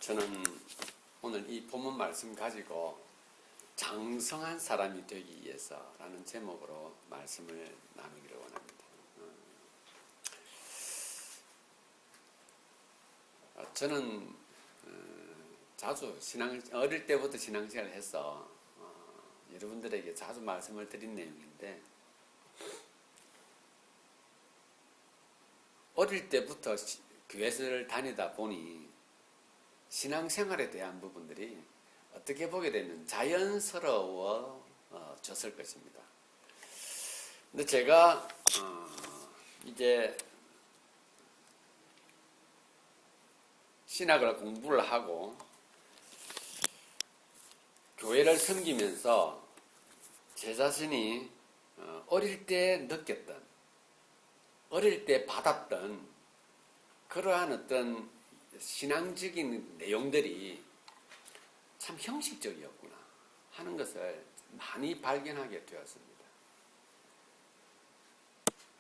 저는 오늘 이 본문 말씀 가지고 장성한 사람이 되기 위해서라는 제목으로 말씀을 나누기를 원합니다. 저는 자주 어릴 때부터 신앙생활을 해서 여러분들에게 자주 말씀을 드린 내용인데, 어릴 때부터 교회를 다니다 보니 신앙생활에 대한 부분들이 어떻게 보게 되면 자연스러워졌을 것입니다. 근데 제가 이제 신학을 공부를 하고 교회를 섬기면서 제 자신이 어릴 때 느꼈던, 어릴 때 받았던 그러한 어떤 신앙적인 내용들이 참 형식적이었구나 하는 것을 많이 발견하게 되었습니다.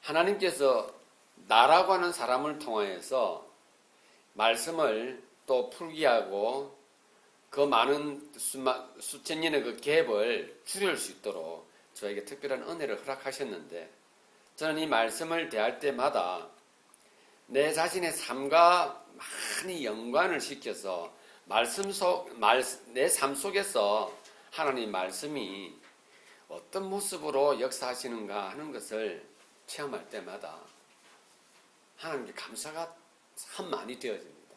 하나님께서 나라고 하는 사람을 통하여서 말씀을 또 풀게 하고 그 많은 수천 년의 그 갭을 줄일 수 있도록 저에게 특별한 은혜를 허락하셨는데, 저는 이 말씀을 대할 때마다 내 자신의 삶과 많이 연관을 시켜서 내 삶 속에서 하나님의 말씀이 어떤 모습으로 역사하시는가 하는 것을 체험할 때마다 하나님께 감사가 참 많이 되어집니다.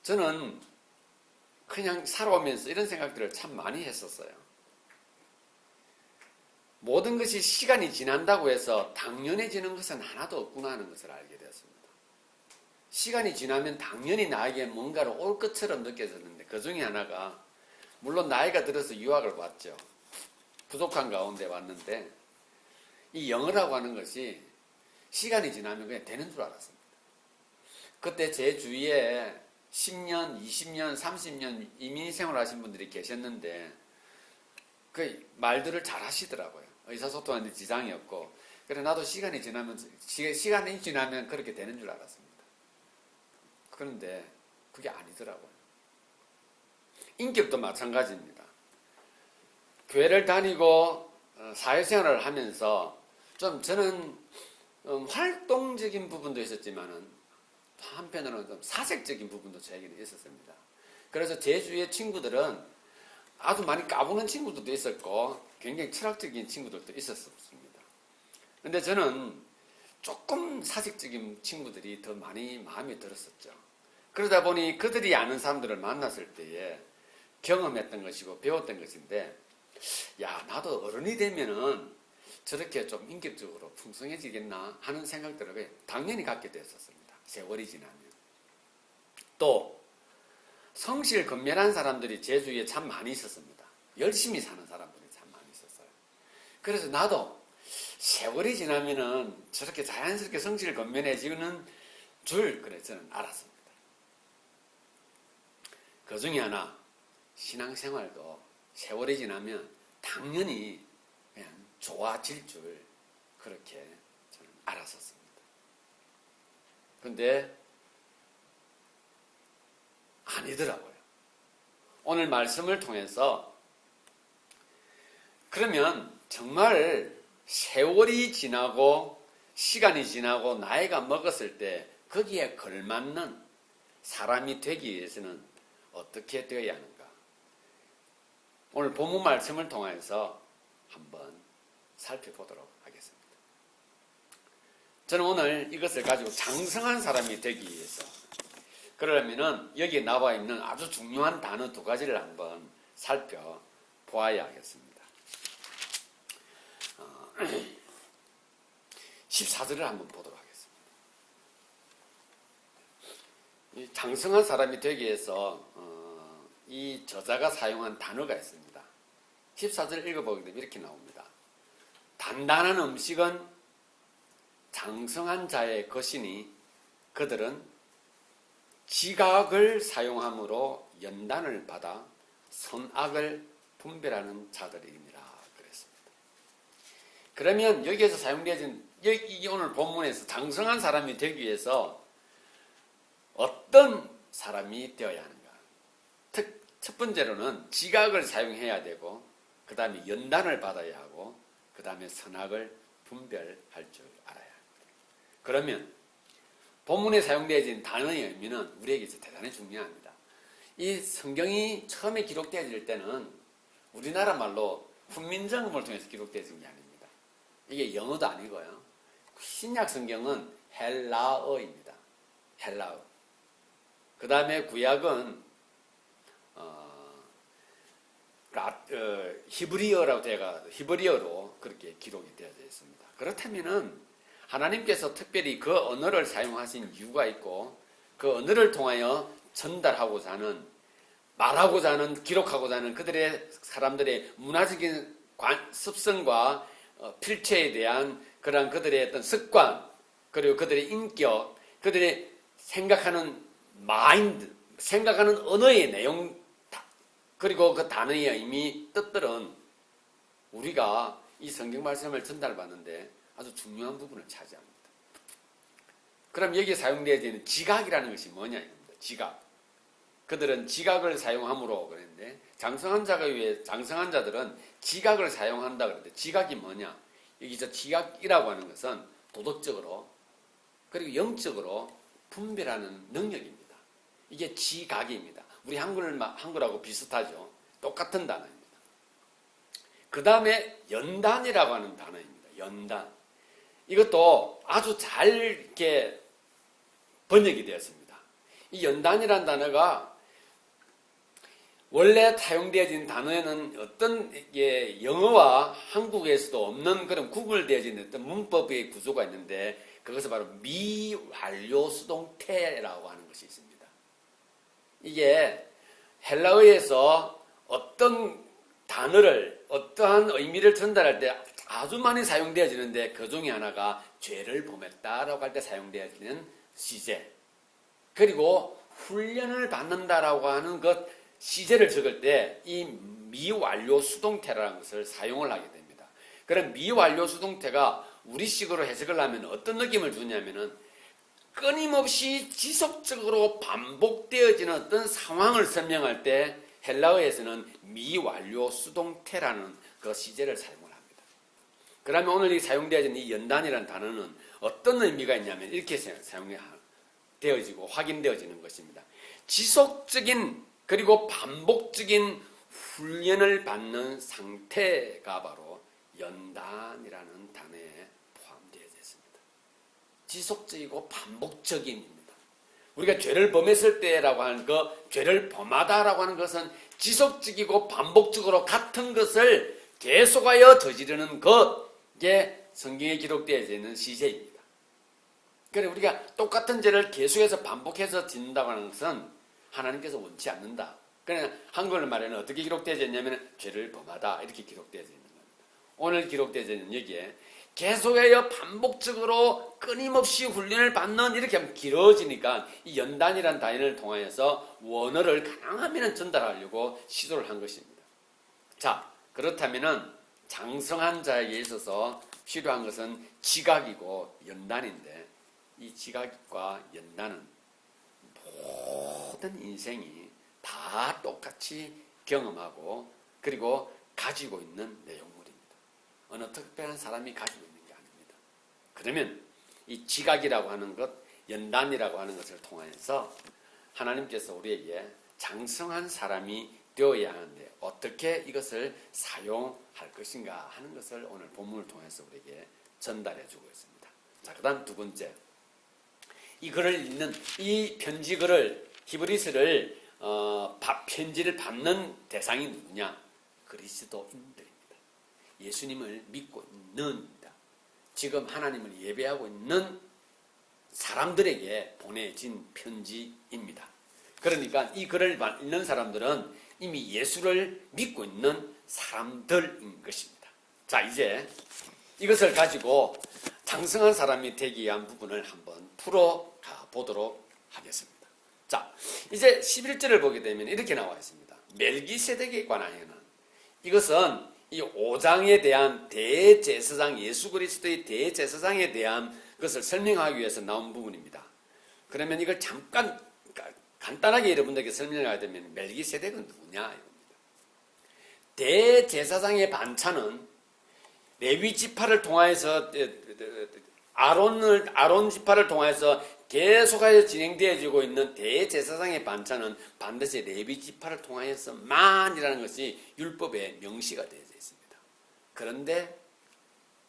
저는 그냥 살아오면서 이런 생각들을 참 많이 했었어요. 모든 것이 시간이 지난다고 해서 당연해지는 것은 하나도 없구나 하는 것을 알게 되었습니다. 시간이 지나면 당연히 나에게 뭔가를 올 것처럼 느껴졌는데, 그 중에 하나가, 물론 나이가 들어서 유학을 왔죠. 부족한 가운데 왔는데, 이 영어라고 하는 것이 시간이 지나면 그냥 되는 줄 알았습니다. 그때 제 주위에 10년, 20년, 30년 이민 생활하신 분들이 계셨는데 그 말들을 잘 하시더라고요. 의사소통하는데 지장이 없고. 그래 나도 시간이 지나면 그렇게 되는 줄 알았습니다. 그런데 그게 아니더라고요. 인격도 마찬가지입니다. 교회를 다니고 사회생활을 하면서 좀 저는 활동적인 부분도 있었지만은 한편으로는 좀 사색적인 부분도 저에게는 있었습니다. 그래서 제 주위의 친구들은 아주 많이 까부는 친구들도 있었고 굉장히 철학적인 친구들도 있었습니다. 그런데 저는 조금 사색적인 친구들이 더 많이 마음에 들었었죠. 그러다 보니 그들이 아는 사람들을 만났을 때에 경험했던 것이고 배웠던 것인데, 야, 나도 어른이 되면은 저렇게 좀 인격적으로 풍성해지겠나 하는 생각들을 당연히 갖게 됐었습니다. 세월이 지나면. 또 성실 건면한 사람들이 제 주위에 참 많이 있었습니다. 열심히 사는 사람들이 참 많이 있었어요. 그래서 나도 세월이 지나면은 저렇게 자연스럽게 성실 건면해지는 줄, 그래 저는 알았습니다. 그 중에 하나, 신앙생활도 세월이 지나면 당연히 그냥 좋아질 줄 그렇게 저는 알았었습니다. 근데 아니더라고요. 오늘 말씀을 통해서 그러면 정말 세월이 지나고 시간이 지나고 나이가 먹었을 때 거기에 걸맞는 사람이 되기 위해서는 어떻게 되어야 하는가? 오늘 본문 말씀을 통해서 한번 살펴보도록 하겠습니다. 저는 오늘 이것을 가지고 장성한 사람이 되기 위해서, 그러려면은 여기에 나와 있는 아주 중요한 단어 두 가지를 한번 살펴보아야 하겠습니다. 14절을 한번 보도록 하겠습니다. 이 장성한 사람이 되기 위해서 이 저자가 사용한 단어가 있습니다. 14절 읽어보게 되면 이렇게 나옵니다. 단단한 음식은 장성한 자의 것이니 그들은 지각을 사용함으로 연단을 받아 선악을 분별하는 자들이니라 그랬습니다. 그러면 여기에서 사용되어진 이 오늘 본문에서 장성한 사람이 되기 위해서 어떤 사람이 되어야 하는가. 첫 번째로는 지각을 사용해야 되고, 그 다음에 연단을 받아야 하고, 그 다음에 선악을 분별할 줄 알아야 합니다. 그러면 본문에 사용되어진 단어의 의미는 우리에게 대단히 중요합니다. 이 성경이 처음에 기록되어질 때는 우리나라 말로 훈민정음을 통해서 기록되어진 게 아닙니다. 이게 영어도 아니고요. 신약 성경은 헬라어입니다. 헬라어. 그 다음에 구약은 히브리어로 그렇게 기록이 되어져 있습니다. 그렇다면은 하나님께서 특별히 그 언어를 사용하신 이유가 있고, 그 언어를 통하여 전달하고자 하는, 말하고자 하는, 기록하고자 하는 그들의 사람들의 문화적인 습성과 필체에 대한 그러한 그들의 어떤 습관, 그리고 그들의 인격, 그들의 생각하는 마인드, 생각하는 언어의 내용, 그리고 그 단어의 의미, 뜻들은 우리가 이 성경 말씀을 전달받는데 아주 중요한 부분을 차지합니다. 그럼 여기에 사용되어지는 지각이라는 것이 뭐냐 이겁니다. 지각. 그들은 지각을 사용함으로 그랬는데, 장성한 자들은 지각을 사용한다 그랬는데, 지각이 뭐냐? 여기서 지각이라고 하는 것은 도덕적으로 그리고 영적으로 분별하는 능력입니다. 이게 지각입니다. 우리 한글하고 비슷하죠. 똑같은 단어입니다. 그 다음에 연단이라고 하는 단어입니다. 연단. 이것도 아주 잘 이렇게 번역이 되었습니다. 이 연단이라는 단어가 원래 사용되어진 단어에는 어떤 영어와 한국에서도 없는 그런 구글되어진 어떤 문법의 구조가 있는데, 그것은 바로 미완료 수동태라고 하는 것이 있습니다. 이게 헬라어에서 어떤 단어를, 어떠한 의미를 전달할 때 아주 많이 사용되어지는데, 그 중에 하나가 죄를 범했다라고 할 때 사용되어지는 시제, 그리고 훈련을 받는다라고 하는 것, 시제를 적을 때 이 미완료 수동태라는 것을 사용을 하게 됩니다. 그럼 미완료 수동태가 우리식으로 해석을 하면 어떤 느낌을 주냐면은, 끊임없이 지속적으로 반복되어지는 어떤 상황을 설명할 때 헬라어에서는 미완료 수동태라는 그 시제를 사용을 합니다. 그러면 오늘 이 사용되어진 이 연단이라는 단어는 어떤 의미가 있냐면 이렇게 사용되어지고 확인되어지는 것입니다. 지속적인 그리고 반복적인 훈련을 받는 상태가 바로 연단이라는 단어에 포함되어 있습니다. 지속적이고 반복적인입니다. 우리가 죄를 범했을 때라고 하는 그 죄를 범하다라고 하는 것은 지속적이고 반복적으로 같은 것을 계속하여 저지르는 것에 성경에 기록되어 있는 시제입니다. 그래서 우리가 똑같은 죄를 계속해서 반복해서 짓는다고 하는 것은 하나님께서 원치 않는다. 그냥 한글로 말하면 어떻게 기록되어 있냐면 죄를 범하다 이렇게 기록되어 있는 겁니다. 오늘 기록되어 있는 여기에 계속해서 반복적으로 끊임없이 훈련을 받는, 이렇게 하면 길어지니까 이 연단이라는 단어를 통하여서 원어를 가능하면 전달하려고 시도를 한 것입니다. 자, 그렇다면은 장성한 자에게 있어서 필요한 것은 지각이고 연단인데, 이 지각과 연단은 모든 인생이 다 똑같이 경험하고 그리고 가지고 있는 내용물입니다. 어느 특별한 사람이 가지고 있는 게 아닙니다. 그러면 이 지각이라고 하는 것, 연단이라고 하는 것을 통해서 하나님께서 우리에게 장성한 사람이 되어야 하는데 어떻게 이것을 사용할 것인가 하는 것을 오늘 본문을 통해서 우리에게 전달해 주고 있습니다. 자, 그 다음 두 번째. 이 글을 읽는, 이 편지 글을, 히브리서를 편지를 받는 대상이 누구냐? 그리스도인들입니다. 예수님을 믿고 있는, 지금 하나님을 예배하고 있는 사람들에게 보내진 편지입니다. 그러니까 이 글을 읽는 사람들은 이미 예수를 믿고 있는 사람들인 것입니다. 자, 이제 이것을 가지고 장성한 사람이 되기 위한 부분을 한번 풀어가 보도록 하겠습니다. 자, 이제 11절을 보게 되면 이렇게 나와 있습니다. 멜기세덱에 관하여는, 이것은 이 5장에 대한 대제사장, 예수 그리스도의 대제사장에 대한 것을 설명하기 위해서 나온 부분입니다. 그러면 이걸 잠깐 간단하게 여러분들에게 설명하게 되면 멜기세덱은 누구냐 이겁니다. 대제사장의 반차는 레위 지파를 통하여서 아론 지파를 통해서 계속하여 진행되어지고 있는 대제사장의 반차는 반드시 레위 지파를 통하여서만이라는 것이 율법에 명시가 되어 있습니다. 그런데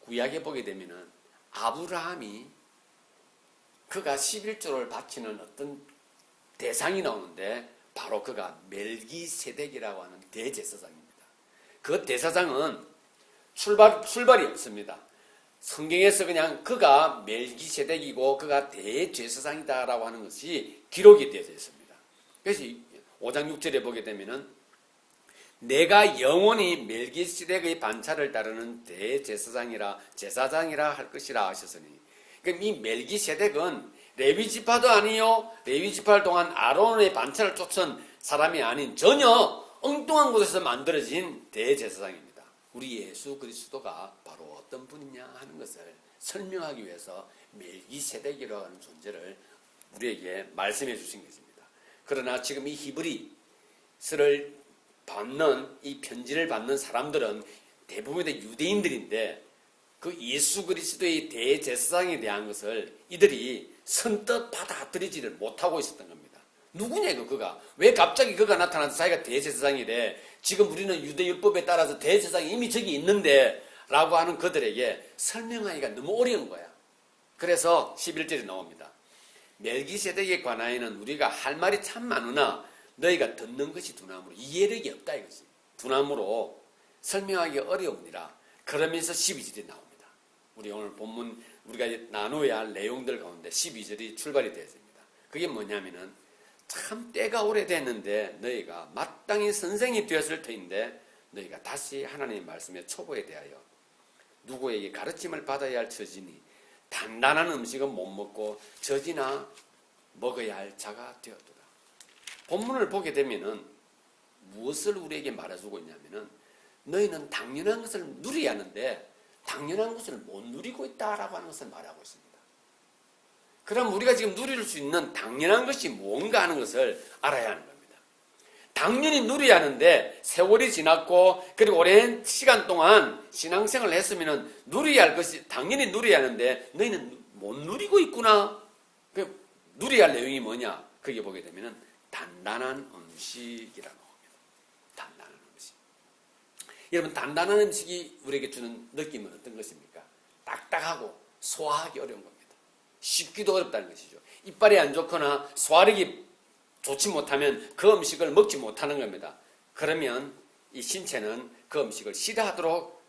구약에 보게 되면은 아브라함이 그가 11조를 바치는 어떤 대상이 나오는데 바로 그가 멜기세덱이라고 하는 대제사장입니다. 그 대사장은 출발이 없습니다. 성경에서 그냥 그가 멜기세덱이고 그가 대제사장이다라고 하는 것이 기록이 되어져 있습니다. 그래서 5장 6절에 보게 되면은 내가 영원히 멜기세덱의 반차를 따르는 제사장이라 할 것이라 하셨으니, 그럼 이 멜기세덱은 레위 지파도 아니요, 레위 지파를 통한 아론의 반차를 쫓은 사람이 아닌 전혀 엉뚱한 곳에서 만들어진 대제사장입니다. 우리 예수 그리스도가 바로 어떤 분이냐 하는 것을 설명하기 위해서 멜기세덱이라고 하는 존재를 우리에게 말씀해 주신 것입니다. 그러나 지금 이 히브리서를 받는, 이 편지를 받는 사람들은 대부분의 유대인들인데 그 예수 그리스도의 대제사장에 대한 것을 이들이 선뜻 받아들이지를 못하고 있었던 겁니다. 누구냐 이거 그가. 왜 갑자기 그가 나타나서 자기가 대제사장이래. 지금 우리는 유대율법에 따라서 대제사장이 이미 저기 있는데 라고 하는 그들에게 설명하기가 너무 어려운 거야. 그래서 11절에 나옵니다. 멜기세덱에 관하여는 우리가 할 말이 참 많으나 너희가 듣는 것이 두나무로 이해력이 없다 이것이. 두나무로 설명하기 어려우니라. 그러면서 12절이 나옵니다. 우리 오늘 본문 우리가 나누어야 할 내용들 가운데 12절이 출발이 되었습니다. 그게 뭐냐면은 참 때가 오래됐는데 너희가 마땅히 선생이 되었을 터인데 너희가 다시 하나님의 말씀의 초보에 대하여 누구에게 가르침을 받아야 할 처지니 단단한 음식은 못 먹고 젖이나 먹어야 할 자가 되었도다. 본문을 보게 되면은 무엇을 우리에게 말해주고 있냐면은 너희는 당연한 것을 누려야 하는데 당연한 것을 못 누리고 있다라고 하는 것을 말하고 있습니다. 그럼 우리가 지금 누릴 수 있는 당연한 것이 뭔가 하는 것을 알아야 하는 겁니다. 당연히 누려야 하는데 세월이 지났고 그리고 오랜 시간 동안 신앙생활을 했으면 누려야 할 것이 당연히 누려야 하는데 너희는 못 누리고 있구나. 그 누려야 할 내용이 뭐냐? 거기에 보게 되면 단단한 음식이라고 합니다. 단단한 음식. 여러분 단단한 음식이 우리에게 주는 느낌은 어떤 것입니까? 딱딱하고 소화하기 어려운 겁니다. 씹기도 어렵다는 것이죠. 이빨이 안 좋거나 소화력이 좋지 못하면 그 음식을 먹지 못하는 겁니다. 그러면 이 신체는 그 음식을 싫어하도록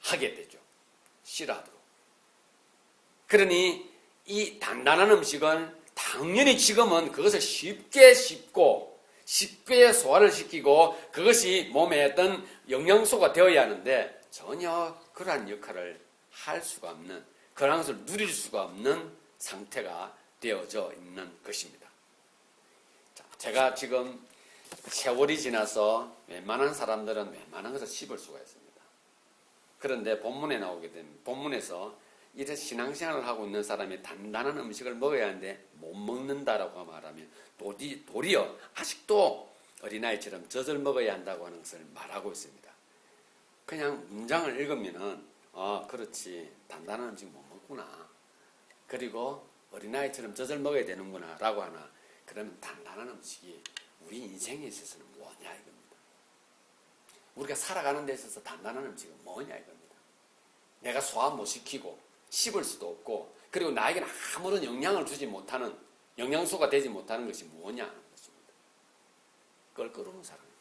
하게 되죠. 싫어하도록. 그러니 이 단단한 음식은 당연히 지금은 그것을 쉽게 씹고 쉽게 소화를 시키고 그것이 몸에 어떤 영양소가 되어야 하는데 전혀 그러한 역할을 할 수가 없는, 그런 것을 누릴 수가 없는 상태가 되어져 있는 것입니다. 자, 제가 지금 세월이 지나서 웬만한 사람들은 웬만한 것을 씹을 수가 있습니다. 그런데 본문에 나오게 되면 본문에서 이런 신앙생활을 하고 있는 사람이 단단한 음식을 먹어야 하는데 못 먹는다라고 말하면 도리어 아직도 어린아이처럼 젖을 먹어야 한다고 하는 것을 말하고 있습니다. 그냥 문장을 읽으면은 그렇지 단단한 음식 못 먹구나. 그리고 어린아이처럼 젖을 먹어야 되는구나 라고 하나. 그러면 단단한 음식이 우리 인생에 있어서는 뭐냐 이겁니다. 우리가 살아가는 데 있어서 단단한 음식은 뭐냐 이겁니다. 내가 소화 못 시키고 씹을 수도 없고 그리고 나에게는 아무런 영향을 주지 못하는, 영양소가 되지 못하는 것이 뭐냐 하는 것입니다. 껄끄러운 사람입니다.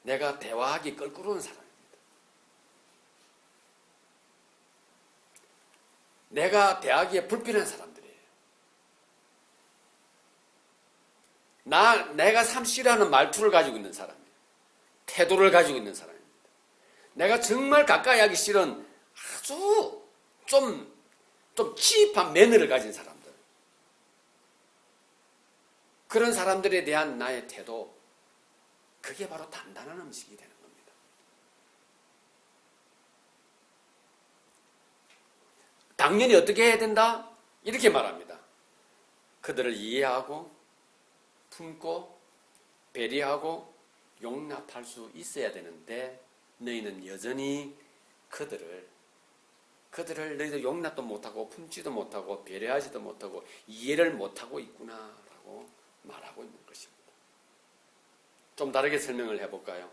내가 대화하기 껄끄러운 사람입니다. 내가 대하기에 불편한 사람들이에요. 내가 참 싫어하는 말투를 가지고 있는 사람이에요. 태도를 가지고 있는 사람입니다. 내가 정말 가까이 하기 싫은 아주 좀 치입한 매너를 가진 사람들. 그런 사람들에 대한 나의 태도, 그게 바로 단단한 음식이 되는 겁니다. 당연히 어떻게 해야 된다? 이렇게 말합니다. 그들을 이해하고 품고 배려하고 용납할 수 있어야 되는데 너희는 여전히 그들을 너희들 용납도 못하고 품지도 못하고 배려하지도 못하고 이해를 못하고 있구나라고 말하고 있는 것입니다. 좀 다르게 설명을 해볼까요?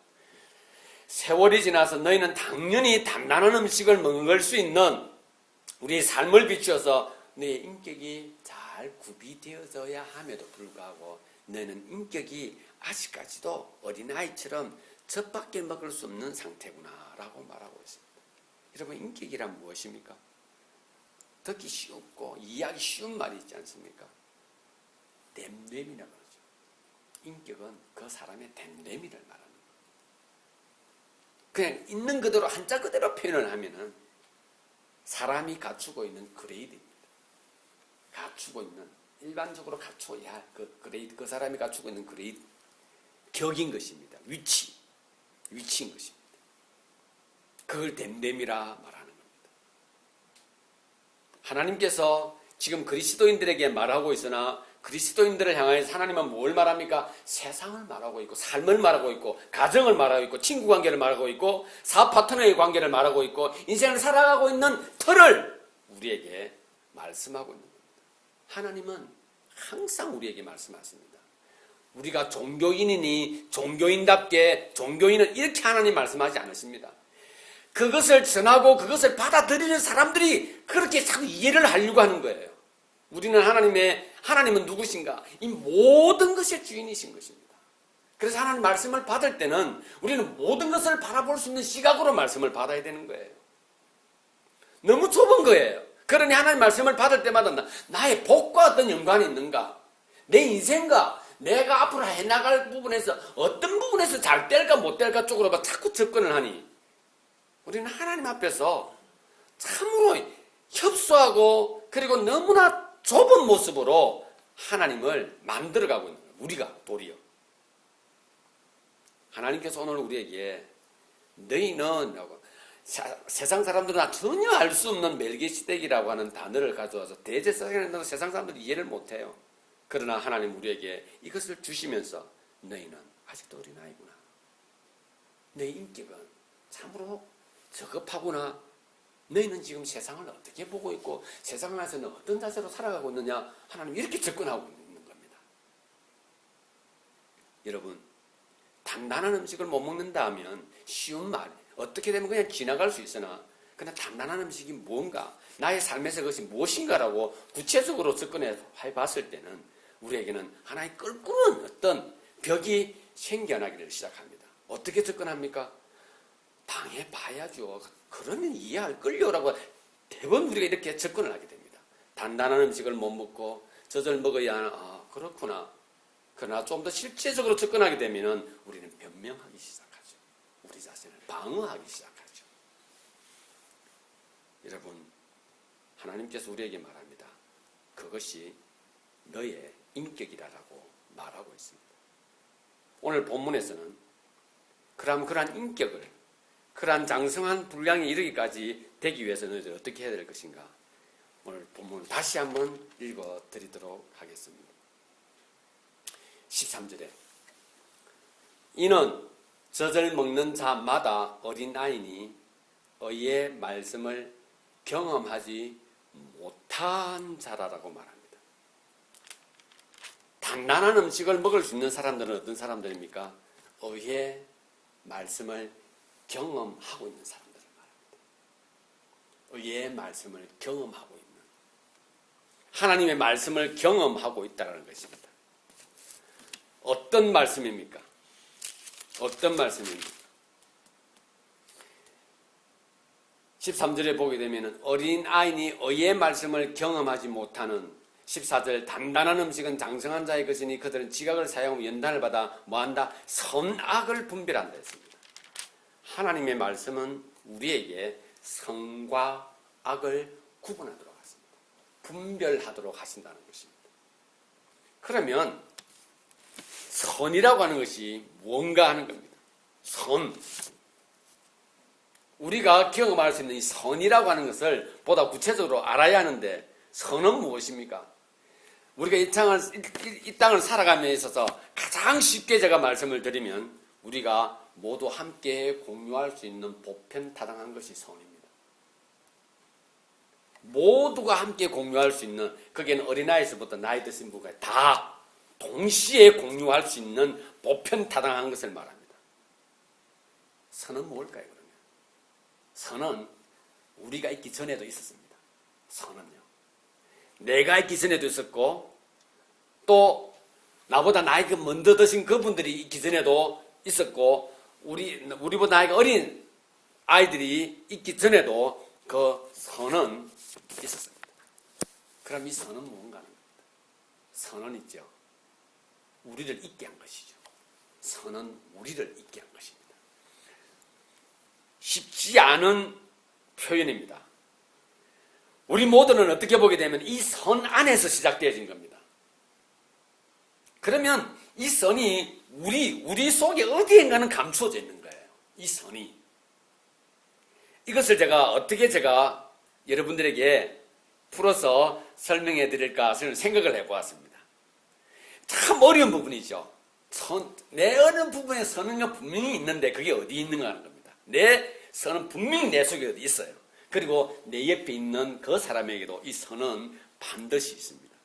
세월이 지나서 너희는 당연히 단단한 음식을 먹을 수 있는 우리의 삶을 비추어서 너희의 인격이 잘 구비되어져야 함에도 불구하고 너희는 인격이 아직까지도 어린아이처럼 젖밖에 먹을 수 없는 상태구나라고 말하고 있습니다. 여러분, 인격이란 무엇입니까? 듣기 쉽고 이해하기 쉬운 말이 있지 않습니까? 됨됨이라고 그러죠. 인격은 그 사람의 됨됨이를 말합니다. 그냥 있는 그대로 한자 그대로 표현을 하면은 사람이 갖추고 있는 그레이드입니다. 갖추고 있는 일반적으로 갖춰야 할 그 그레이드, 그 사람이 갖추고 있는 그레이드, 격인 것입니다. 위치인 것입니다. 그걸 됨됨이라 말하는 겁니다. 하나님께서 지금 그리스도인들에게 말하고 있으나 그리스도인들을 향하여서 하나님은 뭘 말합니까? 세상을 말하고 있고 삶을 말하고 있고 가정을 말하고 있고 친구 관계를 말하고 있고 사업 파트너의 관계를 말하고 있고 인생을 살아가고 있는 틀을 우리에게 말씀하고 있는 겁니다. 하나님은 항상 우리에게 말씀하십니다. 우리가 종교인이니 종교인답게 종교인은 이렇게 하나님 말씀하지 않으십니다. 그것을 전하고 그것을 받아들이는 사람들이 그렇게 자꾸 이해를 하려고 하는 거예요. 우리는 하나님은 누구신가? 이 모든 것의 주인이신 것입니다. 그래서 하나님 말씀을 받을 때는 우리는 모든 것을 바라볼 수 있는 시각으로 말씀을 받아야 되는 거예요. 너무 좁은 거예요. 그러니 하나님 말씀을 받을 때마다 나의 복과 어떤 연관이 있는가? 내 인생과 내가 앞으로 해나갈 부분에서 어떤 부분에서 잘 될까 못 될까 쪽으로 자꾸 접근을 하니 우리는 하나님 앞에서 참으로 협소하고 그리고 너무나 좁은 모습으로 하나님을 만들어가고 있는 거예요. 우리가 도리어. 하나님께서 오늘 우리에게 너희는 라고 세상 사람들은 전혀 알 수 없는 멜기시덱이라고 하는 단어를 가져와서 대제사장에는 세상 사람들이 이해를 못해요. 그러나 하나님 우리에게 이것을 주시면서 너희는 아직도 어린아이구나. 너희 인격은 참으로 저급하구나. 너희는 지금 세상을 어떻게 보고 있고 세상 안에서는 어떤 자세로 살아가고 있느냐. 하나님 이렇게 접근하고 있는 겁니다. 여러분, 단단한 음식을 못 먹는다 하면 쉬운 말, 어떻게 되면 그냥 지나갈 수 있으나 그냥 단단한 음식이 뭔가 나의 삶에서 그것이 무엇인가라고 구체적으로 접근해 봤을 때는 우리에게는 하나의 끓는 어떤 벽이 생겨나기를 시작합니다. 어떻게 접근합니까? 당해봐야죠. 그러면 이해할 걸요라고 대부분 우리가 이렇게 접근을 하게 됩니다. 단단한 음식을 못 먹고 젖을 먹어야 하나? 아, 그렇구나. 그러나 좀 더 실제적으로 접근하게 되면 우리는 변명하기 시작하죠. 우리 자신을 방어하기 시작하죠. 여러분, 하나님께서 우리에게 말합니다. 그것이 너의 인격이라고 말하고 있습니다. 오늘 본문에서는 그러한 인격을 그러한 장성한 분량에 이르기까지 되기 위해서 너희들 어떻게 해야 될 것인가? 오늘 본문을 다시 한번 읽어드리도록 하겠습니다. 13절에 이는 젖을 먹는 자마다 어린아이니 의의 말씀을 경험하지 못한 자라라고 말합니다. 단단한 음식을 먹을 수 있는 사람들은 어떤 사람들입니까? 의의 말씀을 경험하고 있는 사람들을 말합니다. 의의 말씀을 경험하고 있는, 하나님의 말씀을 경험하고 있다는 것입니다. 어떤 말씀입니까? 어떤 말씀입니까? 13절에 보게 되면 어린아이니 의의 말씀을 경험하지 못하는 14절 단단한 음식은 장성한 자의 것이니 그들은 지각을 사용하며 연단을 받아 뭐한다? 선악을 분별한다 했습니다. 하나님의 말씀은 우리에게 선과 악을 구분하도록 하십니다. 분별하도록 하신다는 것입니다. 그러면 선이라고 하는 것이 뭔가 하는 겁니다. 선. 우리가 경험할 수 있는 이 선이라고 하는 것을 보다 구체적으로 알아야 하는데 선은 무엇입니까? 우리가 이 땅을 살아감에 있어서 가장 쉽게 제가 말씀을 드리면 우리가 모두 함께 공유할 수 있는 보편타당한 것이 선입니다. 모두가 함께 공유할 수 있는, 거기에는 어린아이에서부터 나이 드신 분까지 다 동시에 공유할 수 있는 보편타당한 것을 말합니다. 선은 무엇일까요, 그러면? 선은 우리가 있기 전에도 있었습니다. 선은요. 내가 있기 전에도 있었고, 또 나보다 나이가 먼저 드신 그분들이 있기 전에도 있었고, 우리보다 나이가 어린 아이들이 있기 전에도 그 선은 있었습니다. 그럼 이 선은 무언가 하는 겁니다. 선은 있죠. 우리를 있게 한 것이죠. 선은 우리를 있게 한 것입니다. 쉽지 않은 표현입니다. 우리 모두는 어떻게 보게 되면 이 선 안에서 시작되어진 겁니다. 그러면 이 선이 우리 속에 어디엔가는 감추어져 있는 거예요. 이 선이. 이것을 어떻게 여러분들에게 풀어서 설명해 드릴까 생각을 해보았습니다. 참 어려운 부분이죠. 내 어느 부분에 선은 분명히 있는데 그게 어디 있는가 하는 겁니다. 내 선은 분명히 내 속에 어디 있어요. 그리고 내 옆에 있는 그 사람에게도 이 선은 반드시 있습니다.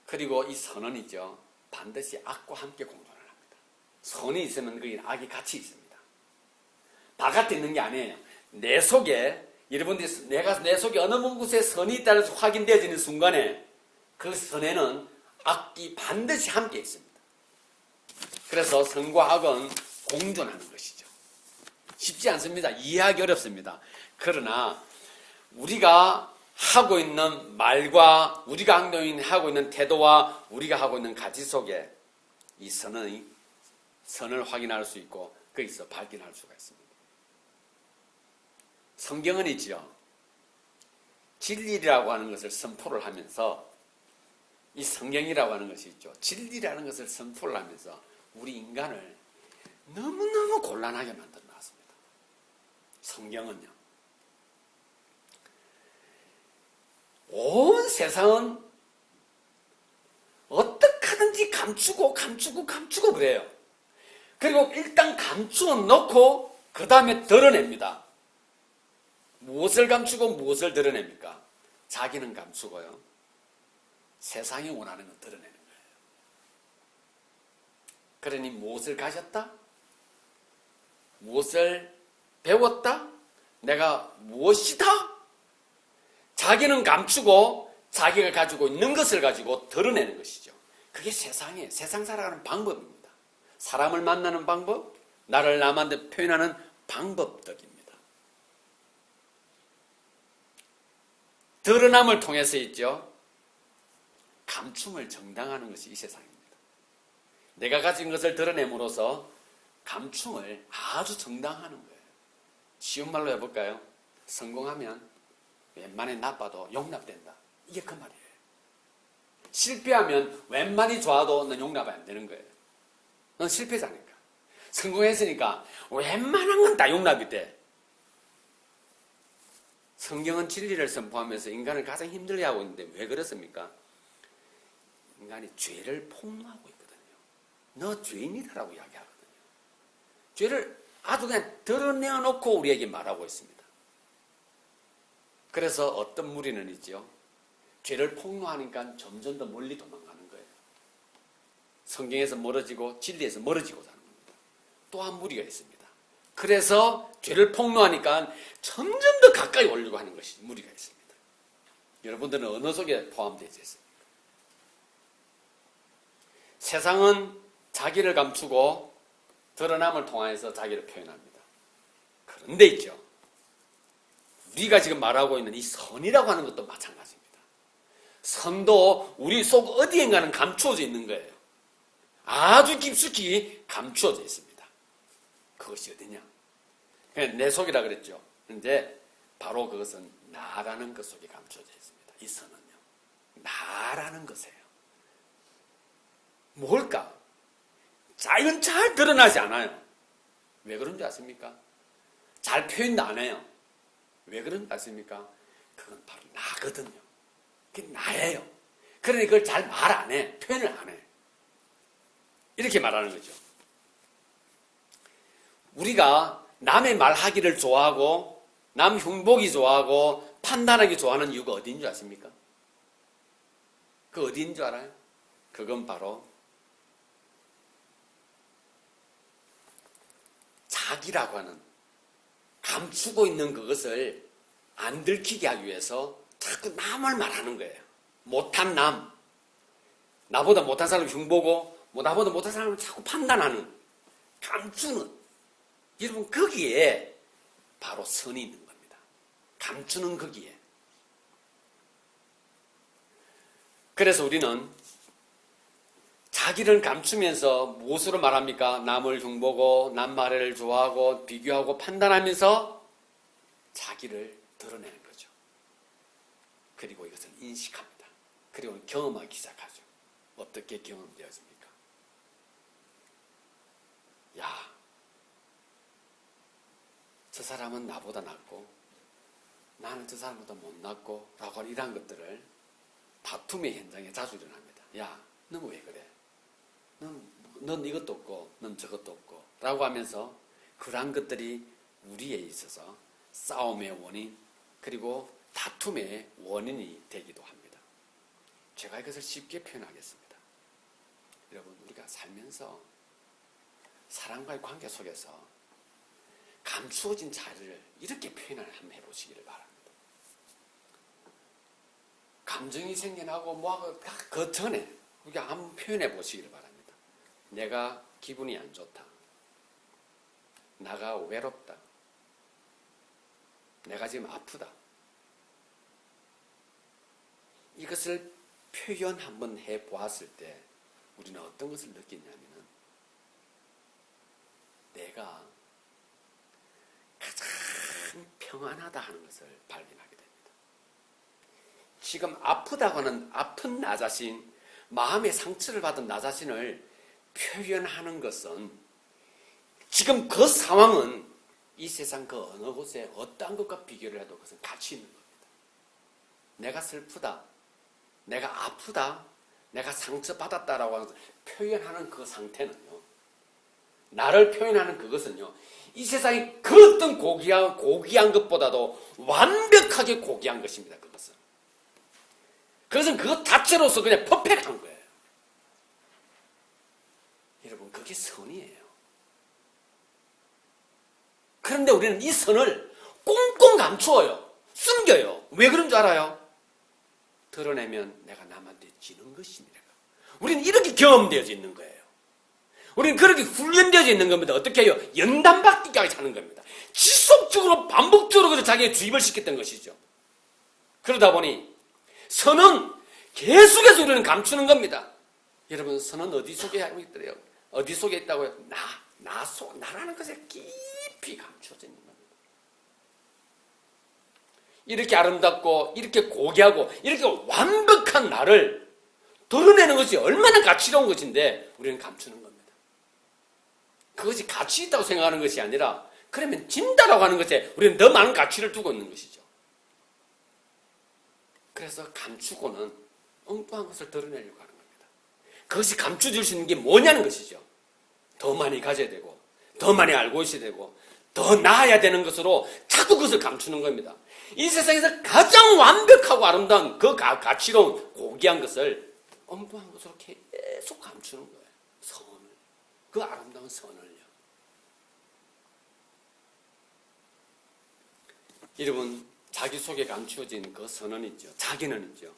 그리고 이 선은 있죠. 반드시 악과 함께 공존을 합니다. 선이 있으면 거기에 악이 같이 있습니다. 바깥에 있는 게 아니에요. 내 속에, 여러분들이 내 속에 어느 곳에 선이 있다는 확인되어지는 순간에 그 선에는 악이 반드시 함께 있습니다. 그래서 선과 악은 공존하는 것이죠. 쉽지 않습니다. 이해하기 어렵습니다. 그러나 우리가 하고 있는 말과 우리가 하고 있는 태도와 우리가 하고 있는 가치 속에 이 선을 확인할 수 있고 거기서 발견할 수가 있습니다. 성경은 있죠. 진리라고 하는 것을 선포를 하면서 이 성경이라고 하는 것이 있죠. 진리라는 것을 선포를 하면서 우리 인간을 너무너무 곤란하게 만들어 놨습니다. 성경은요. 온 세상은 어떻게 하든지 감추고 그래요. 그리고 일단 감추어 놓고 그 다음에 드러냅니다. 무엇을 감추고 무엇을 드러냅니까? 자기는 감추고요. 세상이 원하는 건 드러내는 거예요. 그러니 무엇을 가졌다? 무엇을 배웠다? 내가 무엇이다? 자기는 감추고 자기가 가지고 있는 것을 가지고 드러내는 것이죠. 그게 세상 살아가는 방법입니다. 사람을 만나는 방법, 나를 남한테 표현하는 방법덕입니다. 드러남을 통해서 있죠. 감춤을 정당하는 것이 이 세상입니다. 내가 가진 것을 드러냄으로써 감춤을 아주 정당하는 거예요. 쉬운 말로 해볼까요? 성공하면 웬만히 나빠도 용납된다. 이게 그 말이에요. 실패하면 웬만히 좋아도 넌 용납이 안 되는 거예요. 넌 실패자니까. 성공했으니까 웬만한 건 다 용납이 돼. 성경은 진리를 선포하면서 인간을 가장 힘들게 하고 있는데 왜 그렇습니까? 인간이 죄를 폭로하고 있거든요. 너 죄인이다라고 이야기하거든요. 죄를 아주 그냥 드러내놓고 우리에게 말하고 있습니다. 그래서 어떤 무리는 있죠. 죄를 폭로하니까 점점 더 멀리 도망가는 거예요. 성경에서 멀어지고 진리에서 멀어지고 사는 겁니다. 또 한 무리가 있습니다. 그래서 죄를 폭로하니까 점점 더 가까이 오려고 하는 것이 무리가 있습니다. 여러분들은 어느 속에 포함되어 있습니까? 세상은 자기를 감추고 드러남을 통해서 자기를 표현합니다. 그런데 있죠. 우리가 지금 말하고 있는 이 선이라고 하는 것도 마찬가지입니다. 선도 우리 속 어디엔가는 감추어져 있는 거예요. 아주 깊숙이 감추어져 있습니다. 그것이 어디냐? 그냥 내 속이라 그랬죠. 그런데 바로 그것은 나라는 것 속에 감춰져 있습니다. 이 선은요. 나라는 것이에요. 뭘까? 이건 잘 드러나지 않아요. 왜 그런지 아십니까? 잘 표현도 안 해요. 왜 그런 거 아십니까? 그건 바로 나거든요. 그게 나예요. 그러니 그걸 잘 말 안 해. 표현을 안 해. 이렇게 말하는 거죠. 우리가 남의 말하기를 좋아하고 남 흉보기 좋아하고 판단하기 좋아하는 이유가 어디인 줄 아십니까? 그 어디인 줄 알아요? 그건 바로 자기라고 하는 감추고 있는 그것을 안 들키게 하기 위해서 자꾸 남을 말하는 거예요. 못한 남, 나보다 못한 사람 흉보고 나보다 못한 사람을 자꾸 판단하는, 감추는. 여러분 거기에 바로 선이 있는 겁니다. 감추는 거기에. 그래서 우리는 자기를 감추면서 무엇으로 말합니까? 남을 흉보고 남 말을 좋아하고 비교하고 판단하면서 자기를 드러내는 거죠. 그리고 이것을 인식합니다. 그리고 경험하기 시작하죠. 어떻게 경험되었습니까? 야, 저 사람은 나보다 낫고 나는 저 사람보다 못났고 라고 하는 이런 것들을 다툼의 현장에 자주 일어납니다. 야, 넌 왜 그래? 넌 이것도 없고 넌 저것도 없고 라고 하면서 그러한 것들이 우리에 있어서 싸움의 원인 그리고 다툼의 원인이 되기도 합니다. 제가 이것을 쉽게 표현하겠습니다. 여러분 우리가 살면서 사람과의 관계 속에서 감추어진 자리를 이렇게 표현을 한번 해보시기를 바랍니다. 감정이 생겨나고 뭐하고 그 전에 우리가 한번 표현해 보시기를 바랍니다. 내가 기분이 안 좋다. 나가 외롭다. 내가 지금 아프다. 이것을 표현 한번 해보았을 때 우리는 어떤 것을 느끼냐면 내가 가장 평안하다 하는 것을 발견하게 됩니다. 지금 아프다고 하는 아픈 나 자신, 마음의 상처를 받은 나 자신을 표현하는 것은 지금 그 상황은 이 세상 그 어느 곳에 어떠한 것과 비교를 해도 그것은 가치 있는 겁니다. 내가 슬프다, 내가 아프다, 내가 상처받았다라고 하는 표현하는 그 상태는요, 나를 표현하는 그것은요, 이 세상에 그 어떤 고귀한 것보다도 완벽하게 고귀한 것입니다. 그것은 그것 자체로서 그냥 퍼펙트한 거예요. 여러분 그게 선이에요. 그런데 우리는 이 선을 꽁꽁 감추어요. 숨겨요. 왜 그런 줄 알아요? 드러내면 내가 남한테 지는 것입니다. 우리는 이렇게 경험되어져 있는 거예요. 우리는 그렇게 훈련되어져 있는 겁니다. 어떻게 해요? 연단받기까지 사는 겁니다. 지속적으로 반복적으로 자기의 주입을 시켰던 것이죠. 그러다 보니 선은 계속해서 우리는 감추는 겁니다. 여러분 선은 어디 속에 있더래요? 어디 속에 있다고요? 나라는 것에 깊이 감춰져 있는 겁니다. 이렇게 아름답고 이렇게 고귀하고 이렇게 완벽한 나를 드러내는 것이 얼마나 가치로운 것인데 우리는 감추는 겁니다. 그것이 가치 있다고 생각하는 것이 아니라 그러면 진다라고 하는 것에 우리는 더 많은 가치를 두고 있는 것이죠. 그래서 감추고는 엉뚱한 것을 드러내려고 하는 겁니다. 그것이 감춰질 수 있는 게 뭐냐는 것이죠. 더 많이 가져야 되고 더 많이 알고 있어야 되고 더 나아야 되는 것으로 자꾸 그것을 감추는 겁니다. 이 세상에서 가장 완벽하고 아름다운 그 가치로운 고귀한 것을 엉뚱한 것으로 계속 감추는 거예요. 선을. 그 아름다운 선을요. 여러분 자기 속에 감추어진 그 선은 있죠. 자기는 있죠.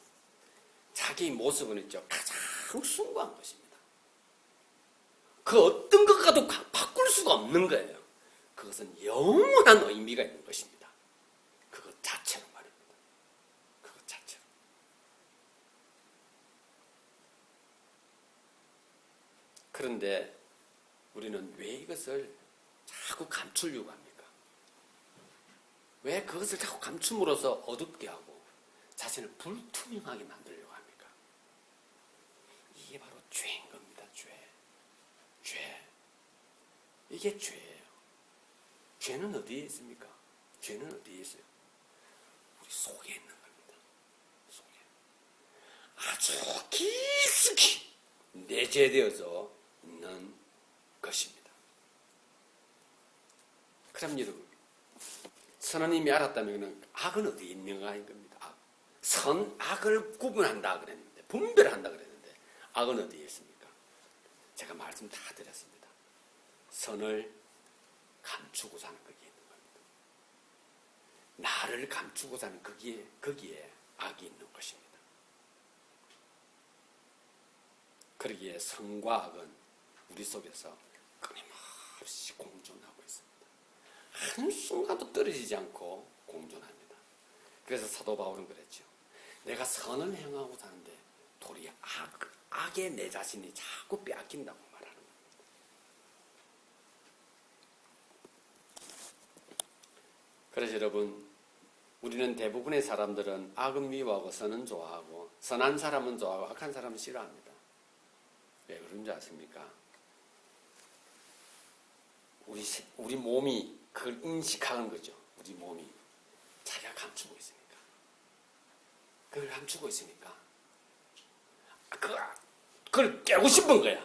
자기 모습은 있죠. 가장 숭고한 것입니다. 그 어떤 것과도 바꿀 수가 없는 거예요. 그것은 영원한 의미가 있는 것입니다. 그것 자체로 말입니다. 그것 자체로. 그런데 우리는 왜 이것을 자꾸 감추려고 합니까? 왜 그것을 자꾸 감춤으로써 어둡게 하고 자신을 불투명하게 만들려고 합니까? 이게 바로 죄인 겁니다. 죄. 이게 죄예요. 죄는 어디에 있습니까? 죄는 어디에 있어요? 우리 속에 있는 겁니다. 속에. 아주 깊숙이 내재되어져 있는 것입니다. 그럼 여러분, 선언님이 알았다면 악은 어디에 있는가인 겁니다. 선, 악을 구분한다 그랬는데, 분별한다 그랬는데, 악은 어디에 있습니까? 제가 말씀 다 드렸습니다. 선을 감추고 사는 거기에 있는 겁니다. 나를 감추고 사는 거기에 악이 있는 것입니다. 그러기에 선과 악은 우리 속에서 끊임없이 공존하고 있습니다. 한순간도 떨어지지 않고 공존합니다. 그래서 사도 바울은 그랬죠. 내가 선을 행하고 사는데 도리어 악에 내 자신이 자꾸 빼앗긴다고 말하는 겁니다. 그래서 여러분, 우리는 대부분의 사람들은 악은 미워하고 선은 좋아하고, 선한 사람은 좋아하고 악한 사람은 싫어합니다. 왜 그런지 아십니까? 우리 몸이 그걸 인식하는 거죠. 우리 몸이 자기가 감추고 있으니까. 그걸 감추고 있으니까 그걸 깨고 싶은 거야.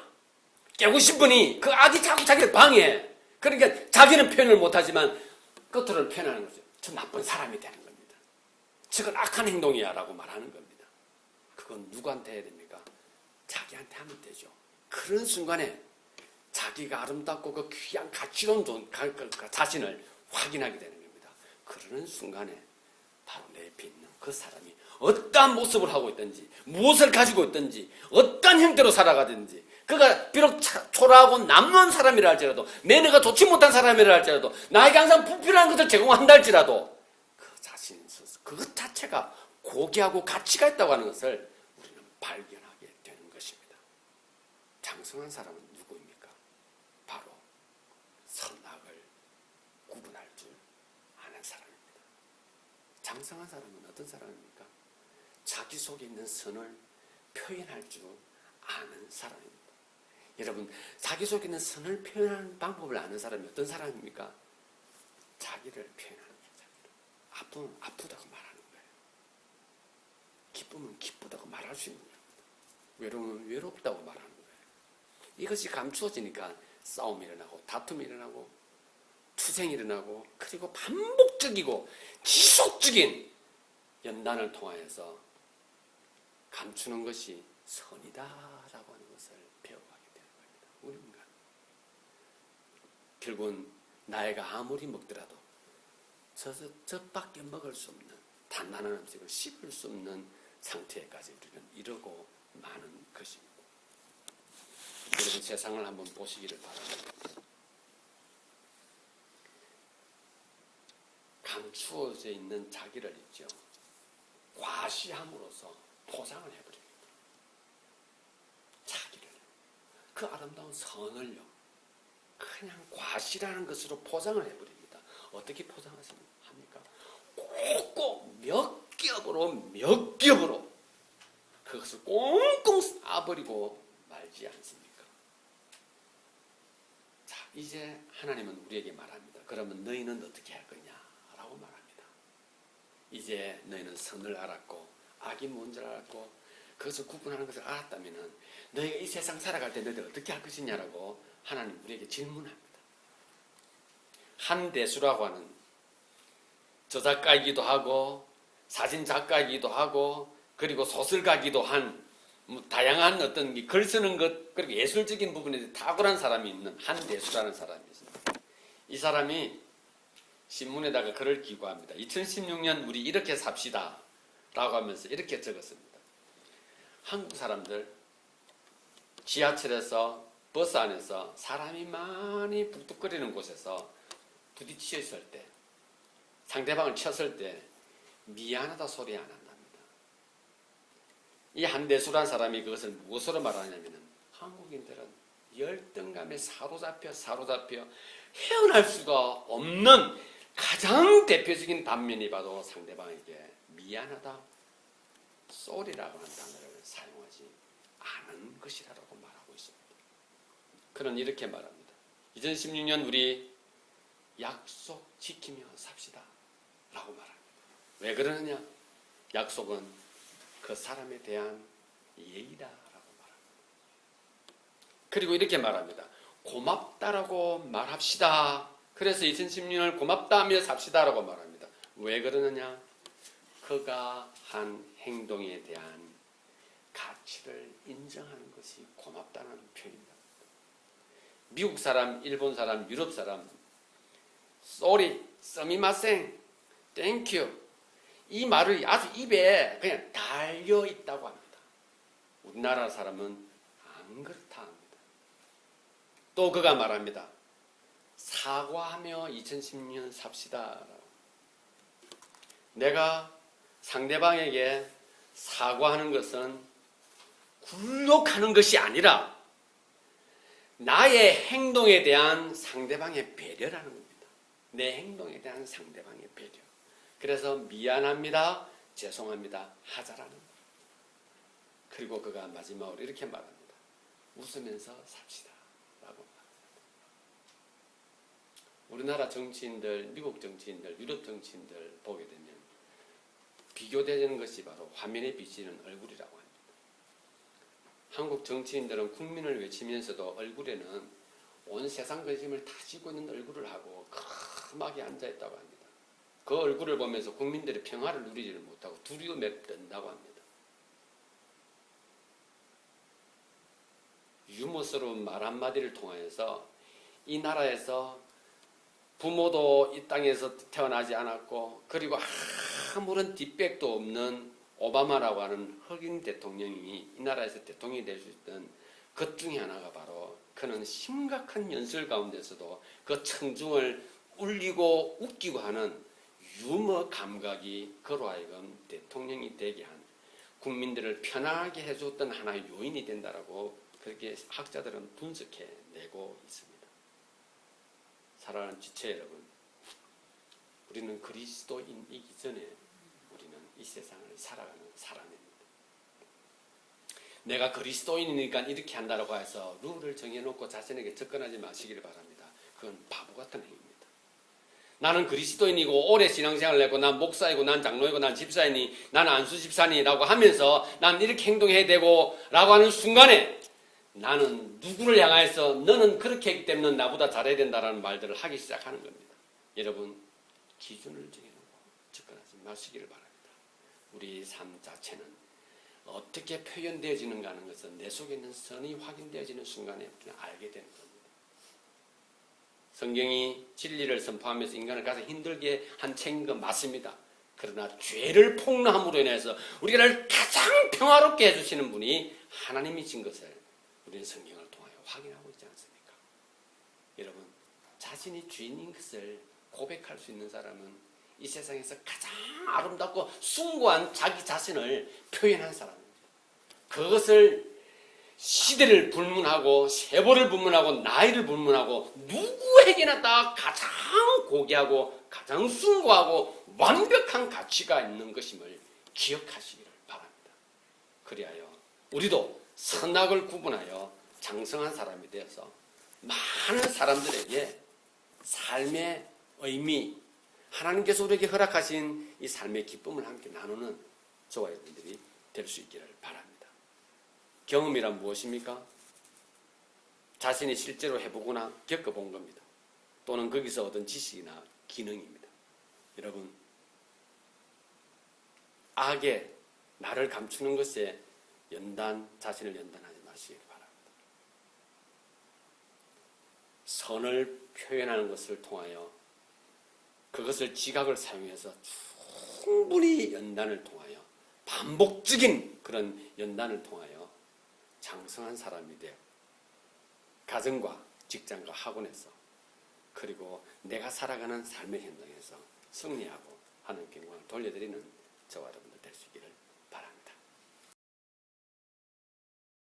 깨고 싶으니 그 악이 자꾸 자기를 방해해. 그러니까 자기는 표현을 못하지만 겉으로는 표현하는 거죠. 저 나쁜 사람이 되는 겁니다. 저건 악한 행동이야 라고 말하는 겁니다. 그건 누구한테 해야 됩니까? 자기한테 하면 되죠. 그런 순간에 자기가 아름답고 그 귀한 가치로운 자신을 확인하게 되는 겁니다. 그러는 순간에 바로 내 옆에 있는 그 사람이 어떠한 모습을 하고 있든지, 무엇을 가지고 있든지, 어떠한 형태로 살아가든지, 그가 비록 초라하고 남는 사람이라 할지라도, 매너가 좋지 못한 사람이라 할지라도, 나에게 항상 불필요한 것을 제공한다 할지라도 그 자신 스스로 그것 자체가 고귀하고 가치가 있다고 하는 것을 우리는 발견하게 되는 것입니다. 장성한 사람은 누구입니까? 바로 선악을 구분할 줄 아는 사람입니다. 장성한 사람은 어떤 사람입니까? 자기 속에 있는 선을 표현할 줄 아는 사람입니다. 여러분, 자기 속에 있는 선을 표현하는 방법을 아는 사람이 어떤 사람입니까? 자기를 표현하는 거예요. 자기를. 아프면 아프다고 말하는 거예요. 기쁘면 기쁘다고 말할 수 있는 거예요. 외로우면 외롭다고 말하는 거예요. 이것이 감추어지니까 싸움이 일어나고 다툼이 일어나고 투쟁이 일어나고, 그리고 반복적이고 지속적인 연단을 통하여서 감추는 것이 선이다라고 하는 것을 배워가게 되는 겁니다. 우리 인간. 결국은 나이가 아무리 먹더라도 저밖에 먹을 수 없는 단단한 음식을 씹을 수 없는 상태까지 우리는 이르고 마는 것입니다. 여러분, 세상을 한번 보시기를 바랍니다. 감추어져 있는 자기를 있죠. 과시함으로써 포장을 해버립니다. 자기를. 그 아름다운 선을요. 그냥 과시라는 것으로 포장을 해버립니다. 어떻게 포장합니까? 꼭꼭 몇 겹으로 그것을 꽁꽁 싸버리고 말지 않습니까? 자, 이제 하나님은 우리에게 말합니다. 그러면 너희는 어떻게 할 거냐? 라고 말합니다. 이제 너희는 선을 알았고 악이 뭔지를 알았고 그것을 구분하는 것을 알았다면 너희가 이 세상 살아갈 때 너희들 어떻게 할 것이냐라고 하나님 우리에게 질문합니다. 한대수라고 하는 저작가이기도 하고 사진작가이기도 하고 그리고 소설가이기도 한 다양한 어떤 글 쓰는 것 그리고 예술적인 부분에 탁월한 사람이 있는 한대수라는 사람이 있습니다. 이 사람이 신문에다가 글을 기고합니다. 2016년 우리 이렇게 삽시다 라고 하면서 이렇게 적었습니다. 한국 사람들 지하철에서 버스 안에서 사람이 많이 북적거리는 곳에서 부딪혀 있을 때 상대방을 쳤을 때 미안하다 소리 안 한답니다. 이 한대수란 사람이 그것을 무엇으로 말하냐면 한국인들은 열등감에 사로잡혀 헤어날 수가 없는 가장 대표적인 단면이 바로 상대방에게 미안하다 쏘리라고 하는 단어를 사용하지 않은 것이라고 말하고 있습니다. 그는 이렇게 말합니다. 2016년 우리 약속 지키며 삽시다 라고 말합니다. 왜 그러느냐? 약속은 그 사람에 대한 예의다라고 말합니다. 그리고 이렇게 말합니다. 고맙다라고 말합시다. 그래서 2016년을 고맙다하며 삽시다라고 말합니다. 왜 그러느냐? 그가 한 행동에 대한 가치를 인정하는 것이 고맙다는 표현입니다. 미국 사람, 일본 사람, 유럽 사람, sorry, 스미마셍, thank you 이 말을 아주 입에 그냥 달려 있다고 합니다. 우리나라 사람은 안 그렇다 합니다. 또 그가 말합니다. 사과하며 2016년 삽시다. 내가 상대방에게 사과하는 것은 굴욕하는 것이 아니라 나의 행동에 대한 상대방의 배려라는 겁니다. 내 행동에 대한 상대방의 배려. 그래서 미안합니다, 죄송합니다 하자라는 겁니다. 그리고 그가 마지막으로 이렇게 말합니다. 웃으면서 삽시다 라고 말합니다. 우리나라 정치인들, 미국 정치인들, 유럽 정치인들 보게 되면 비교되는 것이 바로 화면에 비치는 얼굴이라고 합니다. 한국 정치인들은 국민을 외치면서도 얼굴에는 온 세상 관심을 다 쥐고 있는 얼굴을 하고 컴하게 앉아있다고 합니다. 그 얼굴을 보면서 국민들의 평화를 누리지를 못하고 두려움에 뜬다고 합니다. 유머스러운 말 한마디를 통하여서 이 나라에서 부모도 이 땅에서 태어나지 않았고 그리고 아무런 뒷백도 없는 오바마라고 하는 흑인 대통령이 이 나라에서 대통령이 될 수 있던 것 중에 하나가 바로 그는 심각한 연설 가운데서도 그 청중을 울리고 웃기고 하는 유머 감각이 그로 하여금 대통령이 되게 한 국민들을 편하게 해줬던 하나의 요인이 된다라고 그렇게 학자들은 분석해내고 있습니다. 사랑하는 지체 여러분, 우리는 그리스도인이기 전에 우리는 이 세상을 살아가는 사람입니다. 내가 그리스도인이니까 이렇게 한다고 해서 룰을 정해놓고 자신에게 접근하지 마시기를 바랍니다. 그건 바보 같은 행위입니다. 나는 그리스도인이고 오래 신앙생활을 했고 난 목사이고 난 장로이고 난 집사이니 난 안수 집사니라고 하면서 난 이렇게 행동해야 되고 라고 하는 순간에 나는 누구를 향해서 너는 그렇게 했기 때문에 나보다 잘해야 된다라는 말들을 하기 시작하는 겁니다. 여러분 기준을 정해놓고 접근하지 마시기를 바랍니다. 우리 삶 자체는 어떻게 표현되어지는가 하는 것은 내 속에 있는 선이 확인되어지는 순간에 그냥 알게 되는 겁니다. 성경이 진리를 선포하면서 인간을 가장 힘들게 한 책인 건 맞습니다. 그러나 죄를 폭로함으로 인해서 우리를 가장 평화롭게 해주시는 분이 하나님이신 것을 우리는 성경을 통하여 확인하고 있지 않습니까? 여러분, 자신이 주인인 것을 고백할 수 있는 사람은 이 세상에서 가장 아름답고 숭고한 자기 자신을 표현한 사람입니다. 그것을 시대를 불문하고 세월을 불문하고 나이를 불문하고 누구에게나 다 가장 고귀하고 가장 숭고하고 완벽한 가치가 있는 것임을 기억하시기를 바랍니다. 그리하여 우리도 선악을 구분하여 장성한 사람이 되어서 많은 사람들에게 삶의 의미, 하나님께서 우리에게 허락하신 이 삶의 기쁨을 함께 나누는 저와 여러분들이 될 수 있기를 바랍니다. 경험이란 무엇입니까? 자신이 실제로 해보거나 겪어본 겁니다. 또는 거기서 얻은 지식이나 기능입니다. 여러분, 악에 나를 감추는 것에 자신을 연단하지 마시기 바랍니다. 선을 표현하는 것을 통하여 그것을 지각을 사용해서 충분히 연단을 통하여 반복적인 그런 연단을 통하여 장성한 사람이 되어 가정과 직장과 학원에서 그리고 내가 살아가는 삶의 현장에서 승리하고 하는 경험을 돌려드리는 저와 여러분들 될 수 있습니다.